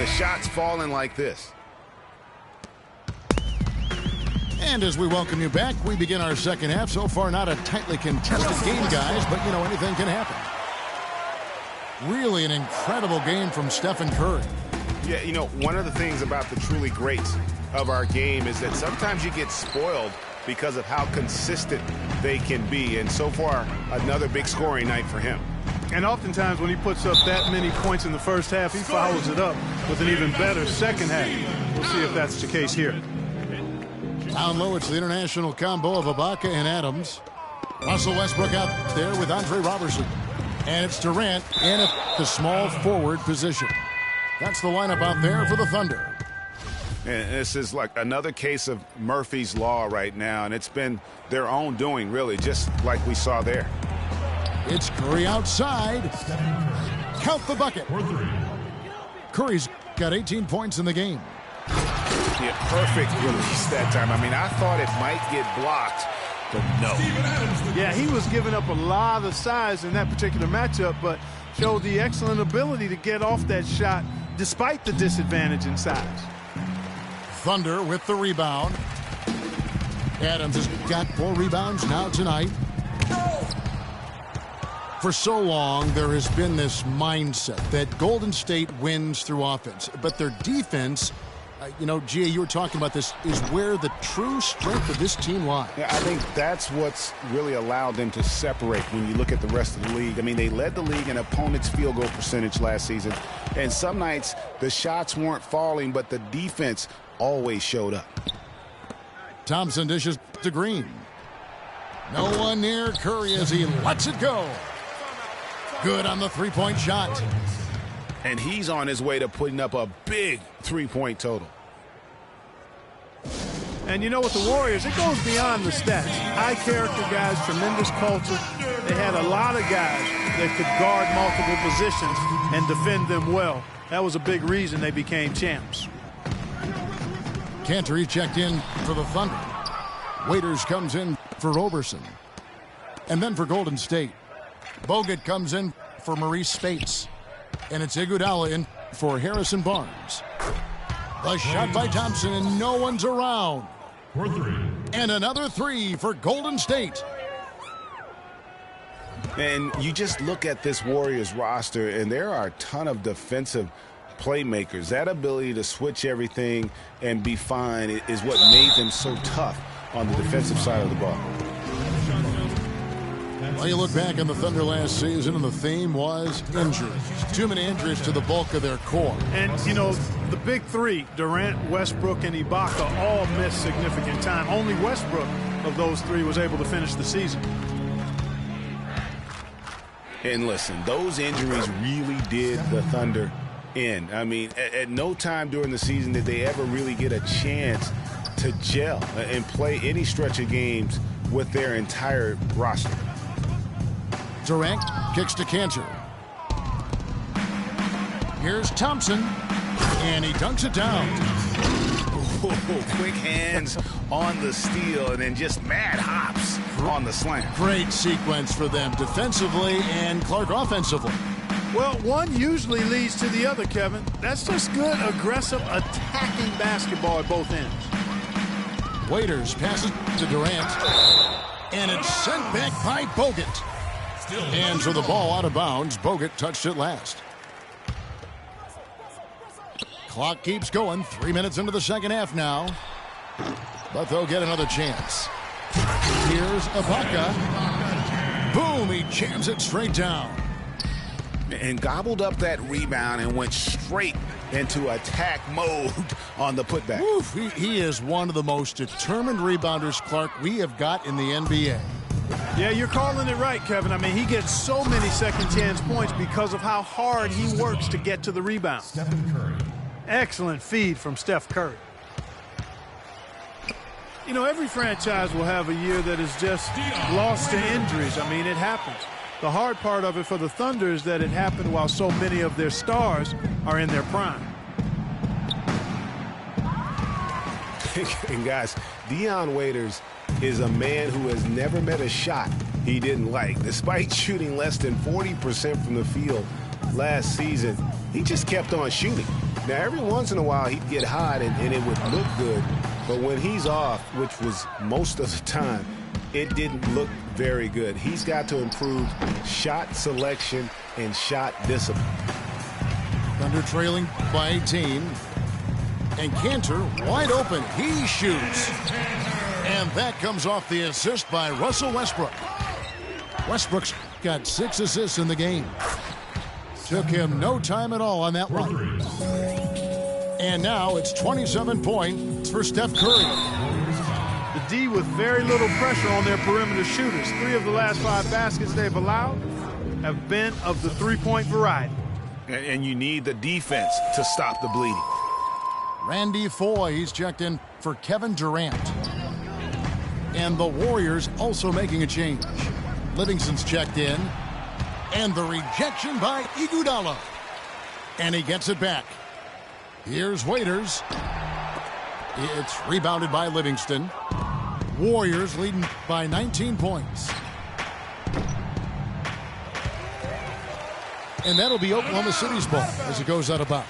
the shots falling like this. And as we welcome you back, we begin our second half. So far, not a tightly contested game, guys, but, you know, anything can happen. Really an incredible game from Stephen Curry. Yeah, you know, one of the things about the truly greats of our game is that sometimes you get spoiled because of how consistent they can be. And so far, another big scoring night for him. And oftentimes when he puts up that many points in the first half, he follows it up with an even better second half. We'll see if that's the case here. Down low, it's the international combo of Ibaka and Adams. Russell Westbrook out there with Andre Robertson. And it's Durant in at the small forward position. That's the lineup out there for the Thunder. And this is like another case of Murphy's Law right now, and it's been their own doing, really, just like we saw there. It's Curry outside. Count the bucket. Curry's got 18 points in the game. Yeah, perfect release that time. I mean, I thought it might get blocked, but no. Yeah, he was giving up a lot of size in that particular matchup, but showed the excellent ability to get off that shot despite the disadvantage in size. Thunder with the rebound. Adams has got 4 rebounds now tonight. For so long, there has been this mindset that Golden State wins through offense, but their defense, you know, Gia, you were talking about this, is where the true strength of this team lies. Yeah, I think that's what's really allowed them to separate when you look at the rest of the league. I mean, they led the league in opponents' field goal percentage last season, and some nights the shots weren't falling, but the defense always showed up. Thompson dishes to Green. No one near Curry as he lets it go. Good on the three-point shot. And he's on his way to putting up a big three-point total. And you know, with the Warriors, it goes beyond the stats. High character guys, tremendous culture. They had a lot of guys that could guard multiple positions and defend them well. That was a big reason they became champs. Cantor checked in for the Thunder. Waiters comes in for Roberson. And then for Golden State, Bogut comes in for Maurice Spates. And it's Iguodala in for Harrison Barnes. The shot by Thompson, and no one's around. For 3. And another 3 for Golden State. And you just look at this Warriors roster, and there are a ton of defensive playmakers. That ability to switch everything and be fine is what made them so tough on the defensive side of the ball. Well, you look back on the Thunder last season, and the theme was injuries. Too many injuries to the bulk of their core. And, you know, the big 3, Durant, Westbrook, and Ibaka, all missed significant time. Only Westbrook of those 3 was able to finish the season. And listen, those injuries really did the Thunder in. I mean, at no time during the season did they ever really get a chance to gel and play any stretch of games with their entire roster. Durant kicks to Cantor. Here's Thompson, and he dunks it down. Oh, quick hands on the steal, and then just mad hops on the slam. Great sequence for them defensively and Clark offensively. Well, one usually leads to the other, Kevin. That's just good, aggressive, attacking basketball at both ends. Waiters passes to Durant, and it's sent back by Bogut. And so the ball out of bounds. Bogut touched it last. Clock keeps going. 3 minutes into the second half now. But they'll get another chance. Here's Ibaka. Boom, he jams it straight down. And gobbled up that rebound and went straight into attack mode on the putback. Oof, he is one of the most determined rebounders, Clark, we have got in the NBA. Yeah, you're calling it right, Kevin. I mean, he gets so many second chance points because of how hard he works to get to the rebound. Excellent feed from Steph Curry. You know, every franchise will have a year that is just lost to injuries. I mean, it happens. The hard part of it for the Thunder is that it happened while so many of their stars are in their prime. And guys, Dion Waiters is a man who has never met a shot he didn't like. Despite shooting less than 40% from the field last season, he just kept on shooting. Now, every once in a while, he'd get hot and it would look good. But when he's off, which was most of the time, it didn't look very good. He's got to improve shot selection and shot discipline. Thunder trailing by 18. And Cantor wide open. He shoots. And that comes off the assist by Russell Westbrook. Westbrook's got 6 assists in the game. Took him no time at all on that one. And now it's 27 points for Steph Curry. The D with very little pressure on their perimeter shooters. 3 of the last 5 baskets they've allowed have been of the three-point variety. And you need the defense to stop the bleeding. Randy Foye, he's checked in for Kevin Durant. And the Warriors also making a change. Livingston's checked in. And the rejection by Iguodala. And he gets it back. Here's Waiters. It's rebounded by Livingston. Warriors leading by 19 points. And that'll be Oklahoma City's ball as it goes out of bounds.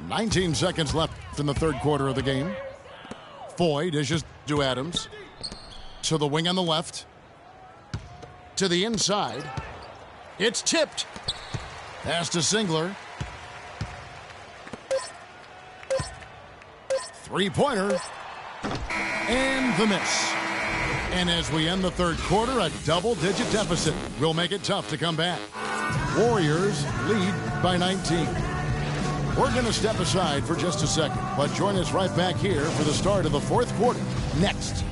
19 seconds left in the third quarter of the game. Foye dishes to Adams. To the wing on the left. To the inside. It's tipped. Pass to Singler. Three-pointer. And the miss. And as we end the third quarter, a double-digit deficit will make it tough to come back. Warriors lead by 19. We're going to step aside for just a second, but join us right back here for the start of the fourth quarter next.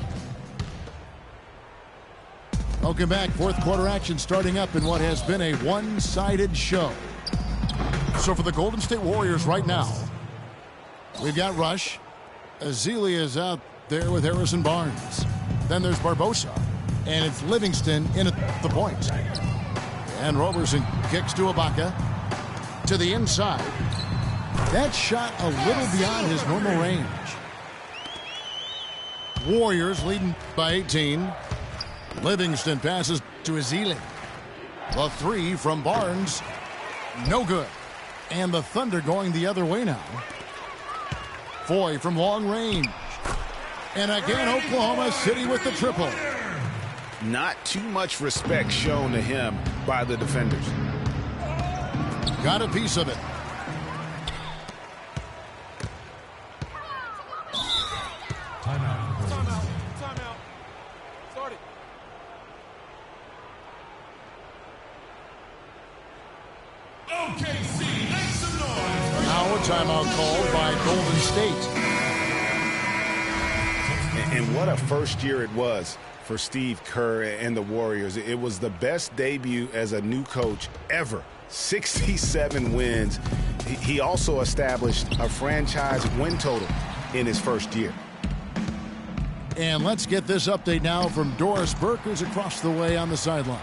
Welcome back. Fourth quarter action starting up in what has been a one-sided show. So for the Golden State Warriors right now, we've got Rush. Ezeli is out there with Harrison Barnes. Then there's Barbosa. And it's Livingston in at the point. And Roberson kicks to Ibaka. To the inside. That shot a little beyond his normal range. Warriors leading by 18. Livingston passes to Ezeli. The three from Barnes. No good. And the Thunder going the other way now. Foye from long range. And again, Oklahoma City with the triple. Not too much respect shown to him by the defenders. Got a piece of it. Timeout. Start it. OKC, make some noise. Now a timeout called by Golden State. And what a first year it was for Steve Kerr and the Warriors. It was the best debut as a new coach ever. 67 wins. He also established a franchise win total in his first year. And let's get this update now from Doris Burke, who's across the way on the sideline.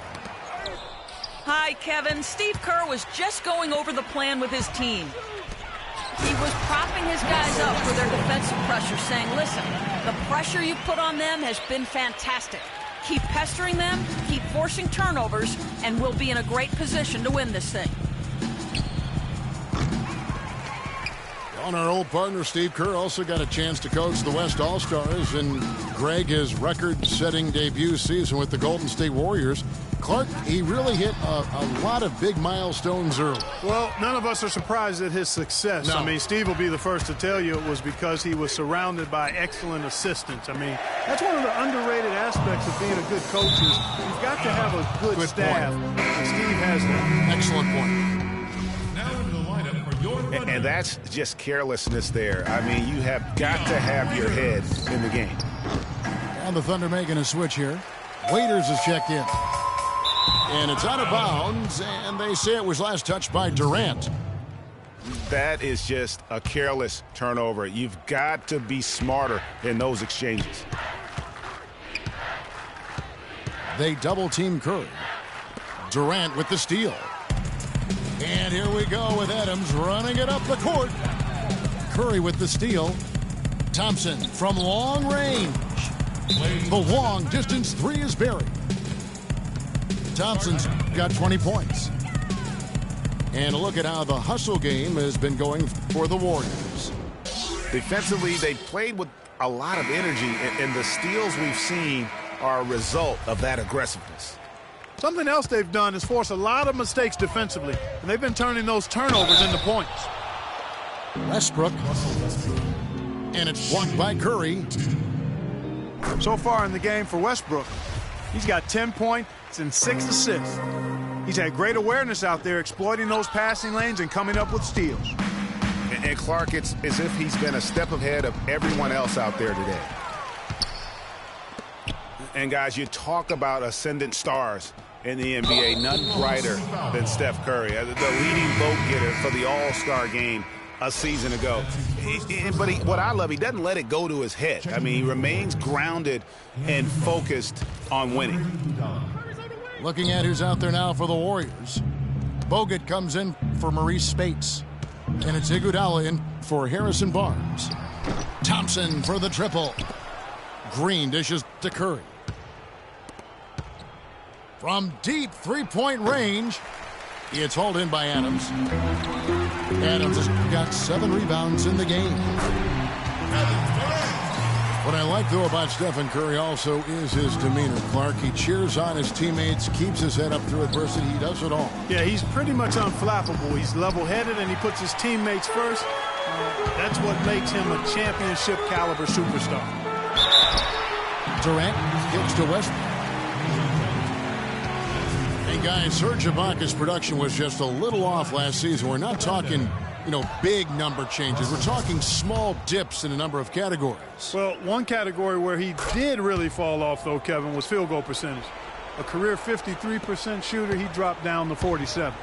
Hi, Kevin. Steve Kerr was just going over the plan with his team. He was propping his guys up for their defensive pressure, saying, listen, the pressure you put on them has been fantastic. Keep pestering them, keep forcing turnovers, and we'll be in a great position to win this thing. On our old partner, Steve Kerr, also got a chance to coach the West All-Stars, and Greg, his record-setting debut season with the Golden State Warriors. Clark, he really hit a lot of big milestones early. Well, none of us are surprised at his success. No. I mean, Steve will be the first to tell you it was because he was surrounded by excellent assistants. I mean, that's one of the underrated aspects of being a good coach is you've got to have a good staff. And Steve has that. Excellent point. And that's just carelessness there. I mean, you have got to have your head in the game. And the Thunder making a switch here. Waiters is checked in. And it's out of bounds, and they say it was last touched by Durant. That is just a careless turnover. You've got to be smarter in those exchanges. They double-team Curry. Durant with the steal. And here we go with Adams running it up the court. Curry with the steal. Thompson from long range. The long distance three is buried. Thompson's got 20 points. And look at how the hustle game has been going for the Warriors. Defensively, they played with a lot of energy, and the steals we've seen are a result of that aggressiveness. Something else they've done is force a lot of mistakes defensively, and they've been turning those turnovers into points. Westbrook. And it's blocked by Curry. So far in the game for Westbrook, he's got 10 points and 6 assists. He's had great awareness out there, exploiting those passing lanes and coming up with steals. And Clark, it's as if he's been a step ahead of everyone else out there today. And guys, you talk about ascendant stars in the NBA, none brighter than Steph Curry, the leading vote getter for the All-Star game a season ago. But what I love, he doesn't let it go to his head. I mean, he remains grounded and focused on winning. Looking at who's out there now for the Warriors. Bogut comes in for Maurice Spates. And it's Iguodala in for Harrison Barnes. Thompson for the triple. Green dishes to Curry. From deep three-point range, it's hauled in by Adams. Adams has got 7 rebounds in the game. What I like, though, about Stephen Curry also is his demeanor. Clark, he cheers on his teammates, keeps his head up through adversity. He does it all. Yeah, he's pretty much unflappable. He's level-headed, and he puts his teammates first. That's what makes him a championship-caliber superstar. Durant gets to Westbrook. And guys, Serge Ibaka's production was just a little off last season. We're not talking, big number changes. We're talking small dips in a number of categories. Well, one category where he did really fall off, though, Kevin, was field goal percentage. A career 53% shooter, he dropped down to 47.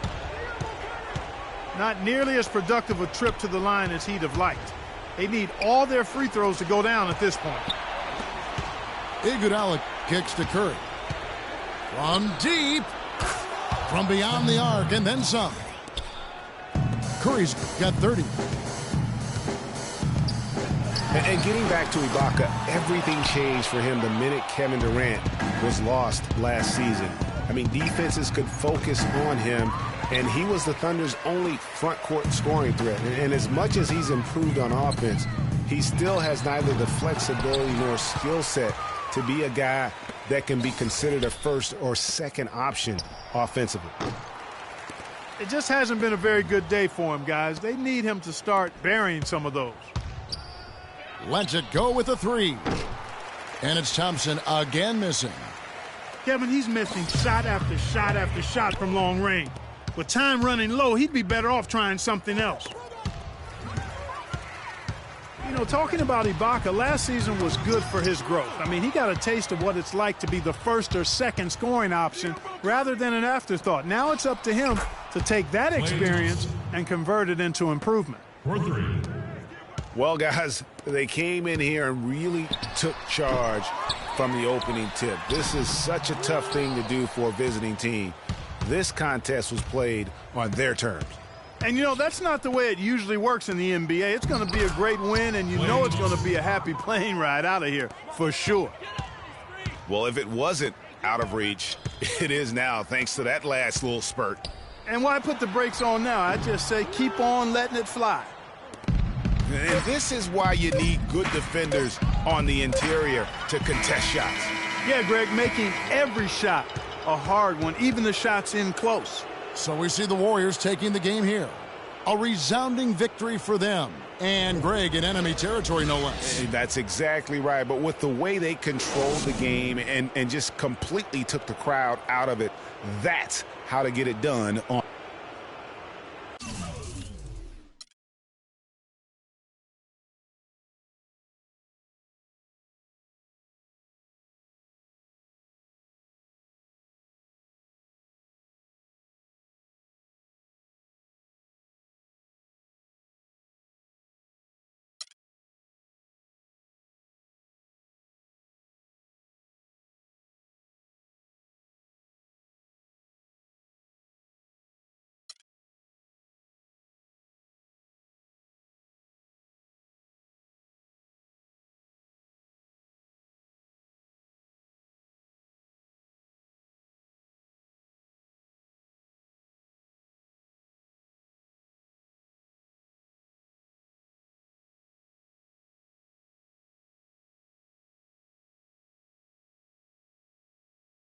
Not nearly as productive a trip to the line as he'd have liked. They need all their free throws to go down at this point. Iguodala kicks to Curry. From deep. From beyond the arc, and then some. Curry's got 30. And getting back to Ibaka, everything changed for him the minute Kevin Durant was lost last season. I mean, defenses could focus on him, and he was the Thunder's only front court scoring threat. And as much as he's improved on offense, he still has neither the flexibility nor skill set to be a guy that can be considered a first or second option offensively. It just hasn't been a very good day for him, guys. They need him to start burying some of those. Lets it go with a 3. And it's Thompson again missing. Kevin, he's missing shot after shot after shot from long range. With time running low, he'd be better off trying something else. Talking about Ibaka, last season was good for his growth. I mean, he got a taste of what it's like to be the first or second scoring option rather than an afterthought. Now it's up to him to take that experience and convert it into improvement. Well, guys, they came in here and really took charge from the opening tip. This is such a tough thing to do for a visiting team. This contest was played on their terms. And, that's not the way it usually works in the NBA. It's going to be a great win, and it's going to be a happy plane ride out of here for sure. Well, if it wasn't out of reach, it is now, thanks to that last little spurt. And why put the brakes on now? I just say keep on letting it fly. And this is why you need good defenders on the interior to contest shots. Yeah, Greg, making every shot a hard one, even the shots in close. So we see the Warriors taking the game here. A resounding victory for them. And, Greg, in enemy territory, no less. That's exactly right. But with the way they controlled the game and just completely took the crowd out of it, that's how to get it done on